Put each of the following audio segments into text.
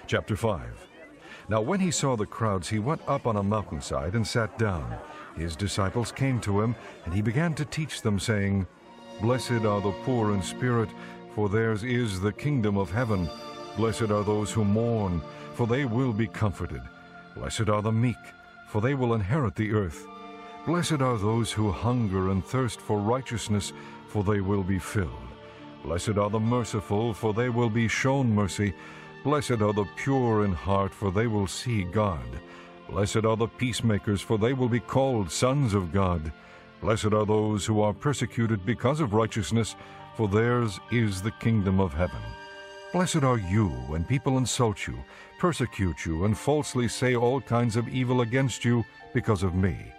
Chapter 5. Now when he saw the crowds, he went up on a mountainside and sat down. His disciples came to him, and he began to teach them, saying, Blessed are the poor in spirit, for theirs is the kingdom of heaven. Blessed are those who mourn, for they will be comforted. Blessed are the meek, for they will inherit the earth. Blessed are those who hunger and thirst for righteousness, for they will be filled. Blessed are the merciful, for they will be shown mercy. Blessed are the pure in heart, for they will see God. Blessed are the peacemakers, for they will be called sons of God. Blessed are those who are persecuted because of righteousness, for theirs is the kingdom of heaven. Blessed are you when people insult you, persecute you, and falsely say all kinds of evil against you because of me.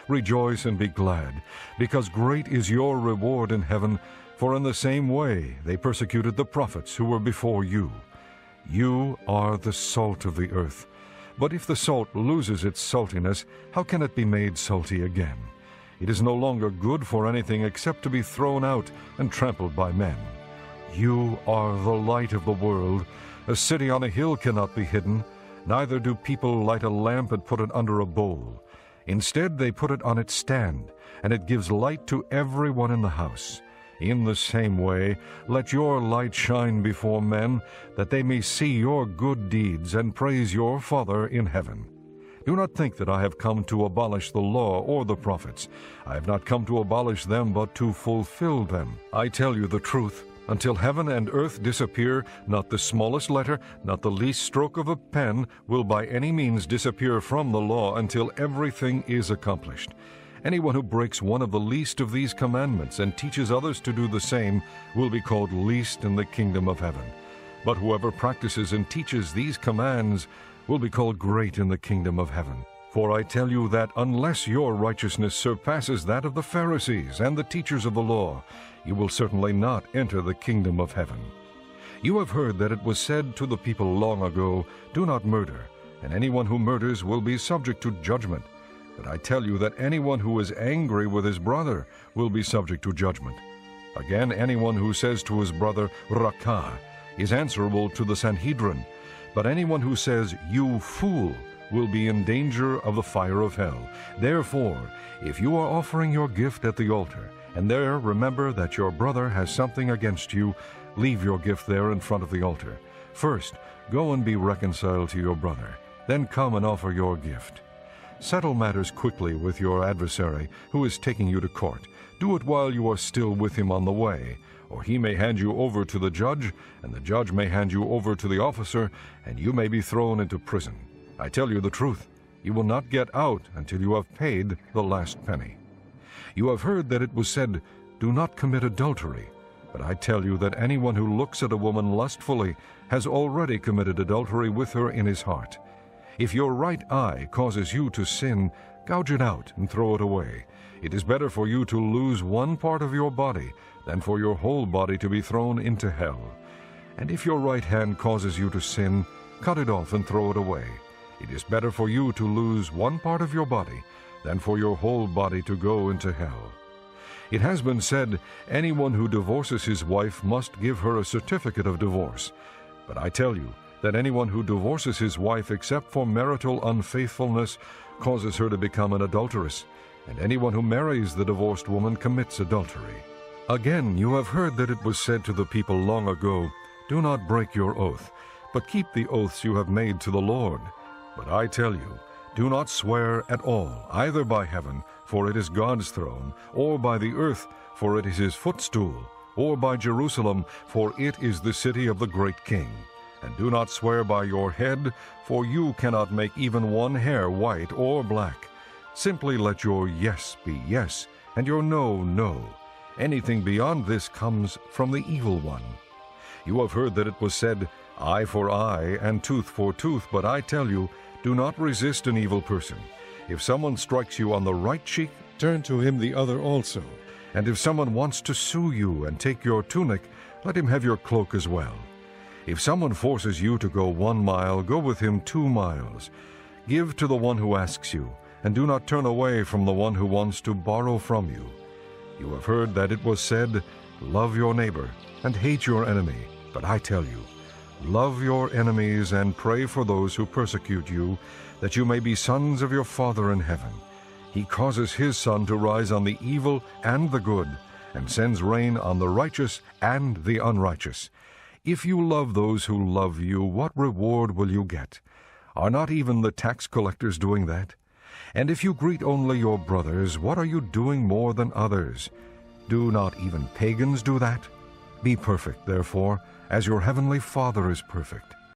Rejoice and be glad, because great is your reward in heaven, for in the same way they persecuted the prophets who were before you. You are the salt of the earth. But if the salt loses its saltiness, how can it be made salty again? It is no longer good for anything except to be thrown out and trampled by men. You are the light of the world. A city on a hill cannot be hidden, neither do people light a lamp and put it under a bowl. Instead, they put it on its stand, and it gives light to everyone in the house. In the same way, let your light shine before men, that they may see your good deeds and praise your Father in heaven. Do not think that I have come to abolish the law or the prophets. I have not come to abolish them, but to fulfill them. I tell you the truth. Until heaven and earth disappear, not the smallest letter, not the least stroke of a pen will by any means disappear from the law until everything is accomplished. Anyone who breaks one of the least of these commandments and teaches others to do the same will be called least in the kingdom of heaven. But whoever practices and teaches these commands will be called great in the kingdom of heaven. For I tell you that unless your righteousness surpasses that of the Pharisees and the teachers of the law, you will certainly not enter the kingdom of heaven. You have heard that it was said to the people long ago, Do not murder, and anyone who murders will be subject to judgment. But I tell you that anyone who is angry with his brother will be subject to judgment. Again, anyone who says to his brother, Rakah, is answerable to the Sanhedrin. But anyone who says, You fool, will be in danger of the fire of hell. Therefore, if you are offering your gift at the altar, and there remember that your brother has something against you, leave your gift there in front of the altar. First, go and be reconciled to your brother. Then come and offer your gift. Settle matters quickly with your adversary who is taking you to court. Do it while you are still with him on the way, or he may hand you over to the judge, and the judge may hand you over to the officer, and you may be thrown into prison. I tell you the truth, you will not get out until you have paid the last penny. You have heard that it was said, Do not commit adultery. But I tell you that anyone who looks at a woman lustfully has already committed adultery with her in his heart. If your right eye causes you to sin, gouge it out and throw it away. It is better for you to lose one part of your body than for your whole body to be thrown into hell. And if your right hand causes you to sin, cut it off and throw it away. It is better for you to lose one part of your body than for your whole body to go into hell. It has been said, Anyone who divorces his wife must give her a certificate of divorce. But I tell you that anyone who divorces his wife except for marital unfaithfulness causes her to become an adulteress, and anyone who marries the divorced woman commits adultery. Again, you have heard that it was said to the people long ago, Do not break your oath, but keep the oaths you have made to the Lord. But I tell you, do not swear at all, either by heaven, for it is God's throne, or by the earth, for it is his footstool, or by Jerusalem, for it is the city of the great King. And do not swear by your head, for you cannot make even one hair white or black. Simply let your yes be yes, and your no, no. Anything beyond this comes from the evil one. You have heard that it was said, Eye for eye and tooth for tooth, but I tell you, do not resist an evil person. If someone strikes you on the right cheek, turn to him the other also. And if someone wants to sue you and take your tunic, let him have your cloak as well. If someone forces you to go 1 mile, go with him 2 miles. Give to the one who asks you, and do not turn away from the one who wants to borrow from you. You have heard that it was said, Love your neighbor and hate your enemy. But I tell you, Love your enemies and pray for those who persecute you, that you may be sons of your Father in heaven. He causes his sun to rise on the evil and the good, and sends rain on the righteous and the unrighteous. If you love those who love you, what reward will you get? Are not even the tax collectors doing that? And if you greet only your brothers, what are you doing more than others? Do not even pagans do that? Be perfect, therefore, as your heavenly Father is perfect.